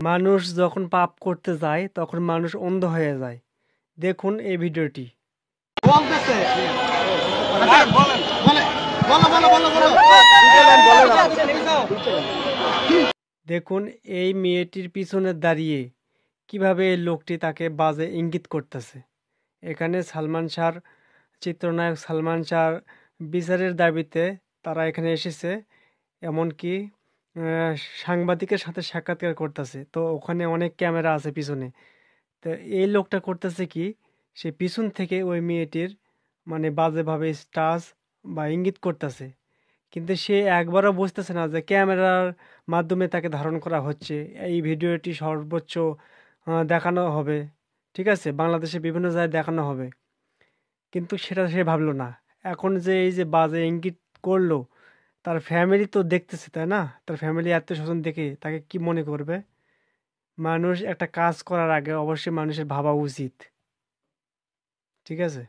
মানুষ যখন পাপ করতে যায় তখন মানুষ অন্ধ হয়ে যায়। দেখুন এই ভিডিওটি। দেখুন এই মেয়েটির পিছনে দাঁড়িয়ে কিভাবে এই লোকটি তাকে বাজে ইঙ্গিত করতেছে। এখানে সালমান শাহর চিত্রনায়ক সালমান শাহর বিচারের দাবিতে তারা এখানে এসেছে। এমনকি আহ, সাংবাদিকের সাথে সাক্ষাৎকার করতেছে। তো ওখানে অনেক ক্যামেরা আছে পিছনে। তো এই লোকটা করতেছে কি, সে পিছন থেকে ওই মেয়েটির মানে বাজেভাবে টাচ বা ইঙ্গিত করতেছে। কিন্তু সে একবারও বুঝতেছে না যে ক্যামেরার মাধ্যমে তাকে ধারণ করা হচ্ছে। এই ভিডিওটি সর্বোচ্চ দেখানো হবে, ঠিক আছে, বাংলাদেশে বিভিন্ন জায়গায় দেখানো হবে। কিন্তু সেটা সে ভাবলো না। এখন যে এই যে বাজে ইঙ্গিত করলো, তার ফ্যামিলি তো দেখতেছে, তাই না? তার ফ্যামিলি আত্মীয় স্বজন দেখে তাকে কি মনে করবে? মানুষ একটা কাজ করার আগে অবশ্যই মানুষের ভাবা উচিত, ঠিক আছে?